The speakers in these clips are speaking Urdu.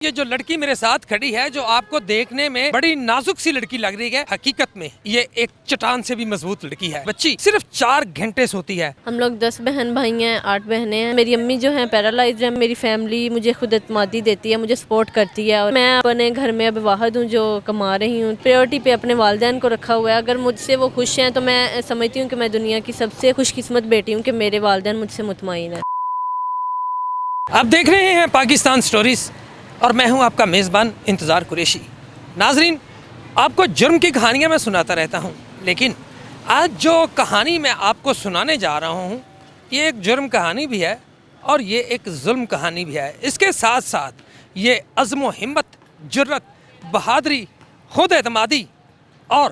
یہ جو لڑکی میرے ساتھ کھڑی ہے جو آپ کو دیکھنے میں بڑی نازک سی لڑکی لگ رہی ہے، حقیقت میں یہ ایک چٹان سے بھی مضبوط لڑکی ہے۔ بچی صرف 4 گھنٹے سوتی ہے۔ ہم لوگ 10 بہن بھائی ہیں، 8 بہنیں ہیں۔ میری امی جو ہیں پیرالائزڈ ہیں۔ میری فیملی مجھے خود اعتمادی دیتی ہے، مجھے سپورٹ کرتی ہے، اور میں اپنے گھر میں اب واحد ہوں جو کما رہی ہوں۔ پریورٹی پہ اپنے والدین کو رکھا ہوا ہے۔ اگر مجھ سے وہ خوش ہیں تو میں سمجھتی ہوں کہ میں دنیا کی سب سے خوش قسمت بیٹی ہوں کہ میرے والدین مجھ سے مطمئن ہیں۔ آپ دیکھ رہے ہیں پاکستان سٹوریز اور میں ہوں آپ کا میزبان انتظار قریشی۔ ناظرین، آپ کو جرم کی کہانیاں میں سناتا رہتا ہوں، لیکن آج جو کہانی میں آپ کو سنانے جا رہا ہوں یہ ایک جرم کہانی بھی ہے اور یہ ایک ظلم کہانی بھی ہے۔ اس کے ساتھ ساتھ یہ عزم و ہمت، جرت، بہادری، خود اعتمادی اور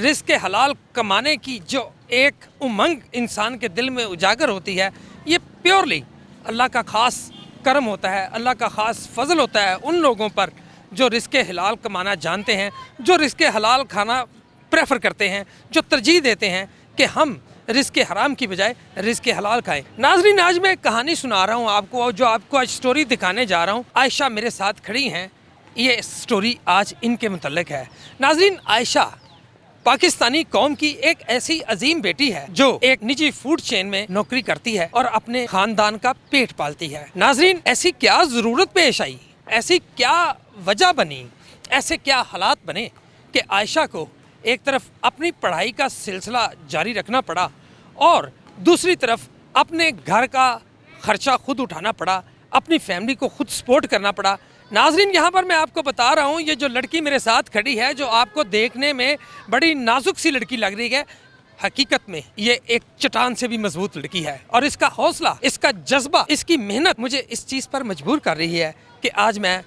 رزق حلال کمانے کی جو ایک امنگ انسان کے دل میں اجاگر ہوتی ہے، یہ پیورلی اللہ کا خاص کرم ہوتا ہے، اللہ کا خاص فضل ہوتا ہے ان لوگوں پر جو رزق حلال کمانا جانتے ہیں، جو رزق حلال کھانا پریفر کرتے ہیں، جو ترجیح دیتے ہیں کہ ہم رزق حرام کی بجائے رزق حلال کھائیں۔ ناظرین، آج میں ایک کہانی سنا رہا ہوں آپ کو، جو آپ کو آج سٹوری دکھانے جا رہا ہوں۔ عائشہ میرے ساتھ کھڑی ہیں، یہ سٹوری آج ان کے متعلق ہے۔ ناظرین، عائشہ پاکستانی قوم کی ایک ایسی عظیم بیٹی ہے جو ایک نجی فوڈ چین میں نوکری کرتی ہے اور اپنے خاندان کا پیٹ پالتی ہے۔ ناظرین، ایسی کیا ضرورت پیش آئی، ایسی کیا وجہ بنی، ایسے کیا حالات بنے کہ عائشہ کو ایک طرف اپنی پڑھائی کا سلسلہ جاری رکھنا پڑا اور دوسری طرف اپنے گھر کا خرچہ خود اٹھانا پڑا، اپنی فیملی کو خود سپورٹ کرنا پڑا۔ ناظرین، یہاں پر میں آپ کو بتا رہا ہوں، یہ جو لڑکی میرے ساتھ کھڑی ہے جو آپ کو دیکھنے میں بڑی نازک سی لڑکی لگ رہی ہے، حقیقت میں یہ ایک چٹان سے بھی مضبوط لڑکی ہے، اور اس کا حوصلہ، اس کا جذبہ، اس کی محنت مجھے اس چیز پر مجبور کر رہی ہے کہ آج میں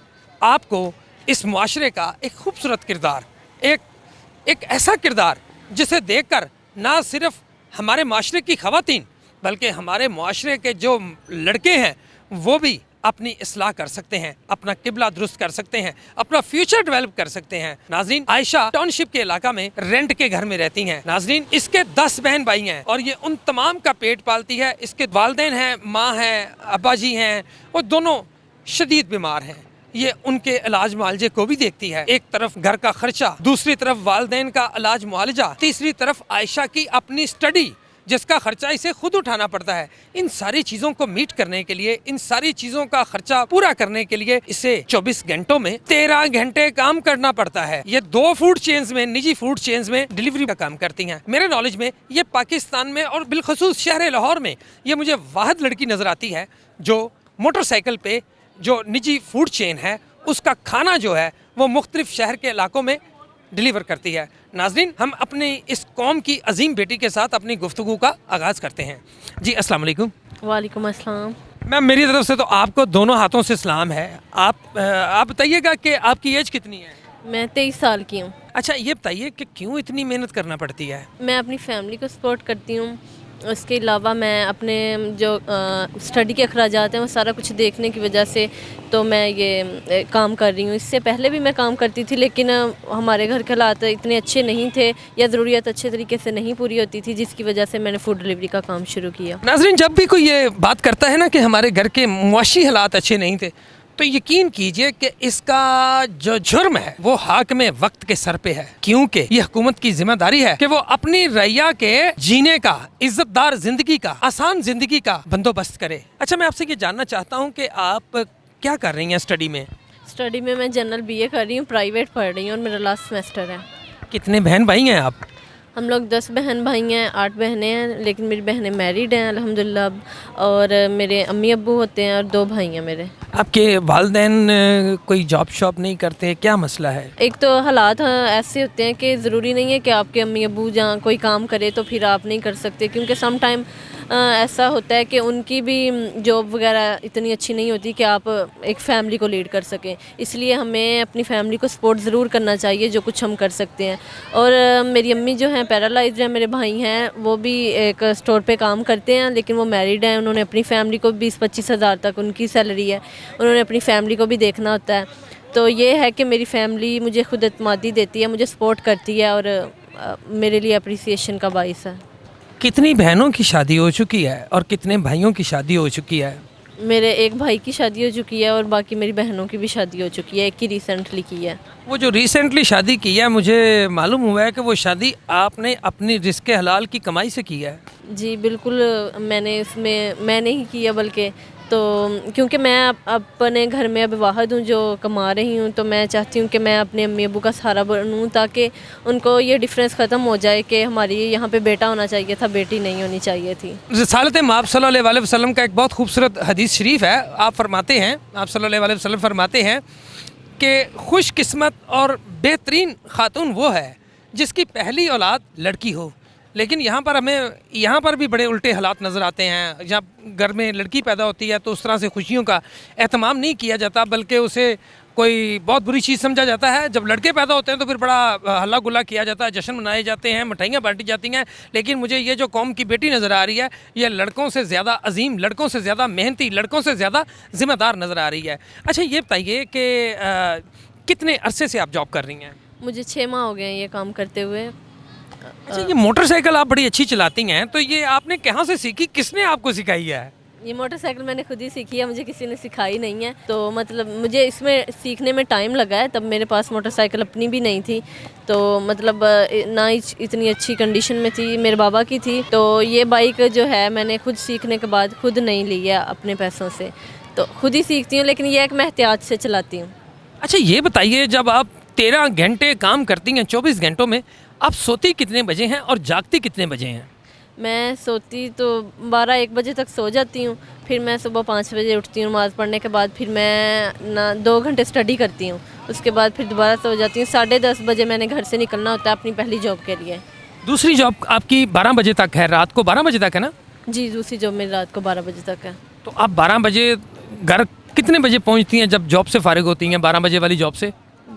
آپ کو اس معاشرے کا ایک خوبصورت کردار، ایک ایسا کردار جسے دیکھ کر نہ صرف ہمارے معاشرے کی خواتین بلکہ ہمارے معاشرے کے جو لڑکے ہیں وہ بھی اپنی اصلاح کر سکتے ہیں، اپنا قبلہ درست کر سکتے ہیں، اپنا فیوچر ڈیولپ کر سکتے ہیں۔ ناظرین، عائشہ ٹاؤن شپ کے علاقہ میں رینٹ کے گھر میں رہتی ہیں۔ ناظرین، اس کے 10 بہن بھائی ہیں اور یہ ان تمام کا پیٹ پالتی ہے۔ اس کے والدین ہیں، ماں ہیں، ابا جی ہیں، اور دونوں شدید بیمار ہیں۔ یہ ان کے علاج معالجے کو بھی دیکھتی ہے۔ ایک طرف گھر کا خرچہ، دوسری طرف والدین کا علاج معالجہ، تیسری طرف عائشہ کی اپنی اسٹڈی جس کا خرچہ اسے خود اٹھانا پڑتا ہے۔ ان ساری چیزوں کو میٹ کرنے کے لیے، ان ساری چیزوں کا خرچہ پورا کرنے کے لیے اسے 24 گھنٹوں میں 13 گھنٹے کام کرنا پڑتا ہے۔ یہ 2 فوڈ چینز میں، نجی فوڈ چینز میں ڈیلیوری کا کام کرتی ہیں۔ میرے نالج میں یہ پاکستان میں اور بالخصوص شہر لاہور میں یہ مجھے واحد لڑکی نظر آتی ہے جو موٹر سائیکل پہ جو نجی فوڈ چین ہے اس کا کھانا جو ہے وہ مختلف شہر کے علاقوں میں ڈیلیور کرتی ہے۔ ناظرین، ہم اپنی اس قوم کی عظیم بیٹی کے ساتھ اپنی گفتگو کا آغاز کرتے ہیں۔ جی، السلام علیکم۔ وعلیکم السلام۔ میم، میری طرف سے تو آپ کو دونوں ہاتھوں سے سلام ہے۔ آپ بتائیے گا کہ آپ کی ایج کتنی ہے؟ میں 23 سال کی ہوں۔ اچھا، یہ بتائیے کہ کیوں اتنی محنت کرنا پڑتی ہے؟ میں اپنی فیملی کو سپورٹ کرتی ہوں، اس کے علاوہ میں اپنے جو اسٹڈی کے اخراجات ہیں وہ سارا کچھ دیکھنے کی وجہ سے تو میں یہ کام کر رہی ہوں۔ اس سے پہلے بھی میں کام کرتی تھی لیکن ہمارے گھر کے حالات اتنے اچھے نہیں تھے یا ضروریات اچھے طریقے سے نہیں پوری ہوتی تھی، جس کی وجہ سے میں نے فوڈ ڈیلیوری کا کام شروع کیا۔ ناظرین، جب بھی کوئی یہ بات کرتا ہے نا کہ ہمارے گھر کے معاشی حالات اچھے نہیں تھے تو یقین کیجئے کہ اس کا جو جرم ہے وہ حاکم وقت کے سر پہ ہے، کیونکہ یہ حکومت کی ذمہ داری ہے کہ وہ اپنی رعیہ کے جینے کا، عزت دار زندگی کا، آسان زندگی کا بندوبست کرے۔ اچھا، میں آپ سے یہ جاننا چاہتا ہوں کہ آپ کیا کر رہی ہیں اسٹڈی میں؟ اسٹڈی میں جنرل BA کر رہی ہوں، پرائیویٹ پڑھ رہی ہوں اور میرا لاسٹ سیمسٹر ہے۔ کتنے بہن بھائی ہیں آپ؟ ہم لوگ 10 بہن بھائی ہیں، 8 بہنیں ہیں، لیکن میری بہنیں میریڈ ہیں الحمدللہ اب، اور میرے امی ابو ہوتے ہیں اور 2 بھائی ہیں میرے۔ آپ کے والدین کوئی جاب شاپ نہیں کرتے، کیا مسئلہ ہے؟ ایک تو حالات ایسے ہوتے ہیں کہ ضروری نہیں ہے کہ آپ کے امی ابو جہاں کوئی کام کرے تو پھر آپ نہیں کر سکتے، کیونکہ سم ٹائم ایسا ہوتا ہے کہ ان کی بھی جاب وغیرہ اتنی اچھی نہیں ہوتی کہ آپ ایک فیملی کو لیڈ کر سکیں، اس لیے ہمیں اپنی فیملی کو سپورٹ ضرور کرنا چاہیے جو کچھ ہم کر سکتے ہیں۔ اور میری امی جو ہیں پیرالائزڈ ہیں، میرے بھائی ہیں وہ بھی ایک اسٹور پہ کام کرتے ہیں لیکن وہ میریڈ ہیں، انہوں نے اپنی فیملی کو 20-25 ہزار تک ان کی سیلری ہے، انہوں نے اپنی فیملی کو بھی دیکھنا ہوتا ہے۔ تو یہ ہے کہ میری فیملی مجھے خود اعتمادی دیتی ہے، مجھے سپورٹ کرتی ہے اور میرے لیے اپریسیشن کا باعث ہے۔ کتنی بہنوں کی شادی ہو چکی ہے اور کتنے بھائیوں کی شادی ہو چکی ہے؟ میرے ایک بھائی کی شادی ہو چکی ہے اور باقی میری بہنوں کی بھی شادی ہو چکی ہے, ایک کی ریسنٹلی کی ہے. وہ جو ریسنٹلی شادی کی ہے مجھے معلوم ہوا ہے کہ وہ شادی آپ نے اپنی رزق حلال کی کمائی سے کی ہے. جی بالکل, میں نے اس میں نے ہی کیا, بلکہ تو کیونکہ میں اپنے گھر میں اب واحد ہوں جو کما رہی ہوں, تو میں چاہتی ہوں کہ میں اپنے امی ابو کا سہارا بنوں تاکہ ان کو یہ ڈفرینس ختم ہو جائے کہ ہماری یہاں پہ بیٹا ہونا چاہیے تھا, بیٹی نہیں ہونی چاہیے تھی. رسالت مآب صلی اللہ علیہ وسلم کا ایک بہت خوبصورت حدیث شریف ہے. آپ فرماتے ہیں, آپ صلی اللہ علیہ وسلم فرماتے ہیں کہ خوش قسمت اور بہترین خاتون وہ ہے جس کی پہلی اولاد لڑکی ہو. لیکن یہاں پر بھی بڑے الٹے حالات نظر آتے ہیں. جب گھر میں لڑکی پیدا ہوتی ہے تو اس طرح سے خوشیوں کا اہتمام نہیں کیا جاتا, بلکہ اسے کوئی بہت بری چیز سمجھا جاتا ہے. جب لڑکے پیدا ہوتے ہیں تو پھر بڑا ہلا گلا کیا جاتا ہے, جشن منائے جاتے ہیں, مٹھائیاں بانٹی جاتی ہیں. لیکن مجھے یہ جو قوم کی بیٹی نظر آ رہی ہے یہ لڑکوں سے زیادہ عظیم, لڑکوں سے زیادہ محنتی, لڑکوں سے زیادہ ذمہ دار نظر آ رہی ہے. اچھا یہ بتائیے کہ کتنے عرصے سے آپ جاب کر رہی ہیں؟ مجھے 6 ماہ ہو گئے ہیں یہ کام کرتے ہوئے. اچھا یہ موٹر سائیکل آپ بڑی اچھی چلاتی ہیں, تو یہ آپ نے کہاں سے سیکھی, کس نے آپ کو سکھائی ہے؟ یہ موٹر سائیکل میں نے خود ہی سیکھی ہے, مجھے کسی نے سکھائی نہیں ہے. تو مطلب مجھے اس میں سیکھنے میں ٹائم لگا ہے, تب میرے پاس موٹر سائیکل اپنی بھی نہیں تھی, تو مطلب نہ ہی اتنی اچھی کنڈیشن میں تھی, میرے بابا کی تھی. تو یہ بائک جو ہے میں نے خود سیکھنے کے بعد خود نہیں لی ہے اپنے پیسوں سے, تو خود ہی سیکھتی ہوں, لیکن یہ ایک میں احتیاط سے چلاتی ہوں. اچھا یہ بتائیے, جب آپ 13 گھنٹے کام کرتی ہیں 24 گھنٹوں میں, آپ سوتی کتنے بجے ہیں اور جاگتی کتنے بجے ہیں؟ میں سوتی تو 12-1 بجے تک سو جاتی ہوں, پھر میں صبح 5 بجے اٹھتی ہوں نماز پڑھنے کے بعد, پھر میں 2 گھنٹے اسٹڈی کرتی ہوں, اس کے بعد پھر دوبارہ سو جاتی ہوں. 10:30 بجے میں نے گھر سے نکلنا ہوتا ہے اپنی پہلی جاب کے لیے. دوسری جاب آپ کی 12 بجے تک ہے, رات کو 12 بجے تک ہے نا؟ جی دوسری جاب میری رات کو 12 بجے تک ہے. تو آپ 12 بجے گھر کتنے بجے پہنچتی ہیں جب جاب سے فارغ ہوتی ہیں, 12 بجے والی جاب سے؟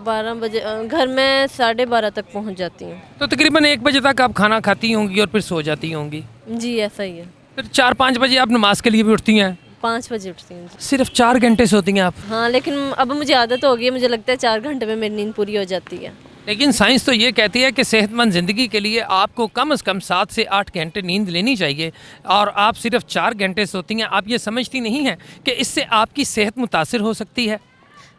12 بجے گھر میں 12:30 تک پہنچ جاتی ہوں. تو تقریباً 1 بجے تک آپ کھانا کھاتی ہوں گی اور پھر سو جاتی ہوں گی. جی ایسا ہی ہے. پھر 4-5 بجے آپ نماز کے لیے بھی اٹھتی ہیں؟ 5 بجے اٹھتی ہوں. صرف 4 گھنٹے سوتی ہیں آپ؟ ہاں لیکن اب مجھے عادت ہو گئی ہے, مجھے لگتا ہے 4 گھنٹے میں میری نیند پوری ہو جاتی ہے. لیکن سائنس تو یہ کہتی ہے کہ صحت مند زندگی کے لیے آپ کو کم از کم 7 سے 8 گھنٹے نیند لینی چاہیے, اور آپ صرف 4 گھنٹے سوتی ہیں. آپ یہ سمجھتی نہیں ہیں کہ اس سے آپ کی صحت متاثر ہو سکتی ہے؟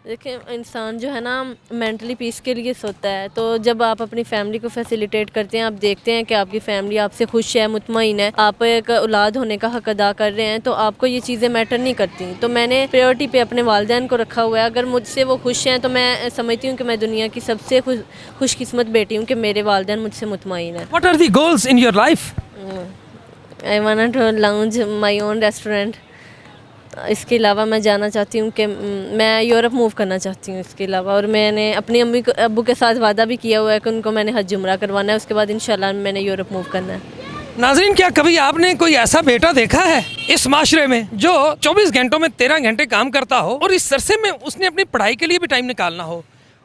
دیکھیں انسان جو ہے نا مینٹلی پیس کے لیے سوتا ہے, تو جب آپ اپنی فیملی کو فیسیلیٹیٹ کرتے ہیں, آپ دیکھتے ہیں کہ آپ کی فیملی آپ سے خوش ہے, مطمئن ہے, آپ ایک اولاد ہونے کا حق ادا کر رہے ہیں, تو آپ کو یہ چیزیں میٹر نہیں کرتی. تو میں نے پریورٹی پہ اپنے والدین کو رکھا ہوا ہے. اگر مجھ سے وہ خوش ہیں تو میں سمجھتی ہوں کہ میں دنیا کی سب سے خوش قسمت بیٹی ہوں کہ میرے والدین مجھ سے مطمئن ہیں. What are the goals in your life? I want to launch my own restaurant. اس کے علاوہ میں جانا چاہتی ہوں کہ میں یورپ موو کرنا چاہتی ہوں. اس کے علاوہ اور میں نے اپنی امی ابو کے ساتھ وعدہ بھی کیا ہوا ہے کہ ان کو میں نے حج عمرہ کروانا ہے, اس کے بعد انشاءاللہ میں نے یورپ موو کرنا ہے. ناظرین, کیا کبھی آپ نے کوئی ایسا بیٹا دیکھا ہے اس معاشرے میں جو 24 گھنٹوں میں 13 گھنٹے کام کرتا ہو, اور اس عرصے میں اس نے اپنی پڑھائی کے لیے بھی ٹائم نکالنا ہو,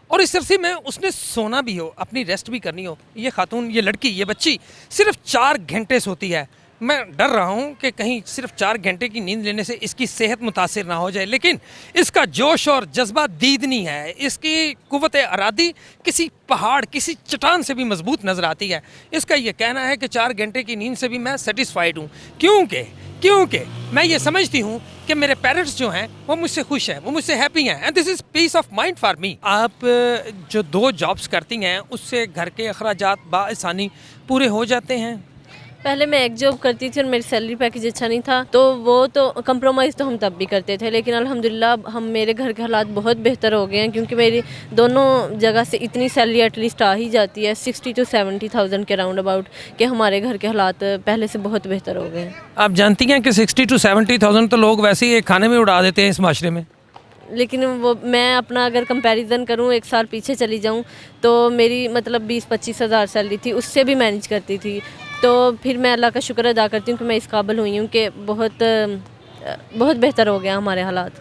اور اس عرصے میں اس نے سونا بھی ہو, اپنی ریسٹ بھی کرنی ہو؟ یہ خاتون, یہ لڑکی, یہ بچی صرف 4 گھنٹے سوتی ہے. میں ڈر رہا ہوں کہ کہیں صرف 4 گھنٹے کی نیند لینے سے اس کی صحت متاثر نہ ہو جائے. لیکن اس کا جوش اور جذبہ دیدنی ہے, اس کی قوت ارادی کسی پہاڑ, کسی چٹان سے بھی مضبوط نظر آتی ہے. اس کا یہ کہنا ہے کہ 4 گھنٹے کی نیند سے بھی میں سیٹسفائیڈ ہوں, کیونکہ میں یہ سمجھتی ہوں کہ میرے پیرنٹس جو ہیں وہ مجھ سے خوش ہیں, وہ مجھ سے ہیپی ہیں, and this is peace of mind for me. آپ جو 2 جابس کرتی ہیں اس سے گھر کے اخراجات بآسانی پورے ہو جاتے ہیں؟ پہلے میں ایک جاب کرتی تھی اور میری سیلری پیکیج اچھا نہیں تھا, تو وہ تو کمپرومائز تو ہم تب بھی کرتے تھے, لیکن الحمدللہ میرے گھر کے حالات بہت بہتر ہو گئے ہیں, کیونکہ میری دونوں جگہ سے اتنی سیلری ایٹ لیسٹ آ ہی جاتی ہے 60,000 to 70,000 کے راؤنڈ اباؤٹ, کہ ہمارے گھر کے حالات پہلے سے بہت بہتر ہو گئے ہیں. آپ جانتی ہیں کہ 60,000 to 70,000 تو لوگ ویسے ہی ایک کھانے میں اڑا دیتے ہیں اس معاشرے میں. لیکن وہ میں اپنا اگر کمپیریزن کروں 1 سال پیچھے چلی جاؤں تو میری مطلب 20-25 ہزار سیلری تھی, اس سے بھی مینیج کرتی تھی. تو پھر میں اللہ کا شکر ادا کرتی ہوں کہ میں اس قابل ہوئی ہوں کہ بہت بہتر ہو گیا ہمارے حالات.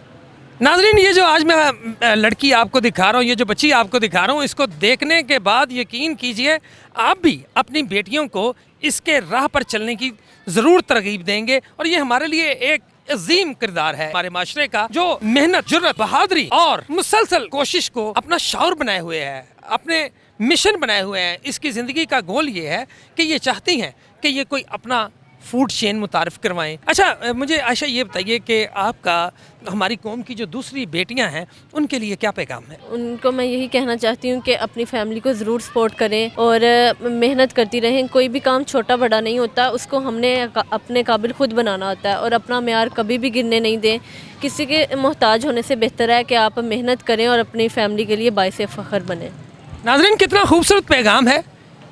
ناظرین, یہ جو آج میں لڑکی آپ کو دکھا رہا ہوں, یہ جو بچی آپ کو دکھا رہا ہوں, اس کو دیکھنے کے بعد یقین کیجئے آپ بھی اپنی بیٹیوں کو اس کے راہ پر چلنے کی ضرور ترغیب دیں گے. اور یہ ہمارے لیے ایک عظیم کردار ہے ہمارے معاشرے کا, جو محنت, جرت, بہادری اور مسلسل کوشش کو اپنا شعور بنائے ہوئے ہے, اپنے مشن بنائے ہوئے ہیں. اس کی زندگی کا گول یہ ہے کہ یہ چاہتی ہیں کہ یہ کوئی اپنا فوڈ چین متعارف کروائیں. اچھا مجھے عائشہ یہ بتائیے کہ آپ کا ہماری قوم کی جو دوسری بیٹیاں ہیں ان کے لیے کیا پیغام ہے؟ ان کو میں یہی کہنا چاہتی ہوں کہ اپنی فیملی کو ضرور سپورٹ کریں اور محنت کرتی رہیں. کوئی بھی کام چھوٹا بڑا نہیں ہوتا, اس کو ہم نے اپنے قابل خود بنانا ہوتا ہے, اور اپنا معیار کبھی بھی گرنے نہیں دیں. کسی کے محتاج ہونے سے بہتر ہے کہ آپ محنت کریں اور اپنی فیملی کے لیے باعث فخر بنیں. ناظرین کتنا خوبصورت پیغام ہے.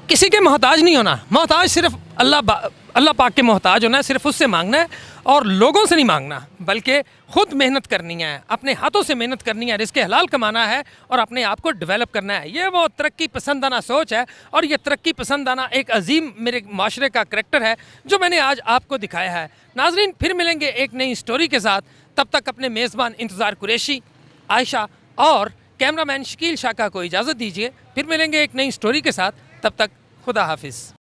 کسی کے محتاج نہیں ہونا, محتاج صرف اللہ پاک کے محتاج ہونا ہے, صرف اس سے مانگنا ہے اور لوگوں سے نہیں مانگنا, بلکہ خود محنت کرنی ہے, اپنے ہاتھوں سے محنت کرنی ہے, رزق حلال کمانا ہے اور اپنے آپ کو ڈیولپ کرنا ہے. یہ وہ ترقی پسندانہ سوچ ہے اور یہ ترقی پسندانہ ایک عظیم میرے معاشرے کا کریکٹر ہے جو میں نے آج آپ کو دکھایا ہے. ناظرین پھر ملیں گے ایک نئی سٹوری کے ساتھ. تب تک اپنے میزبان انتظار قریشی, عائشہ اور کیمرہ مین شکیل شاہ کا کو اجازت دیجیے. پھر ملیں گے ایک نئی سٹوری کے ساتھ. تب تک خدا حافظ.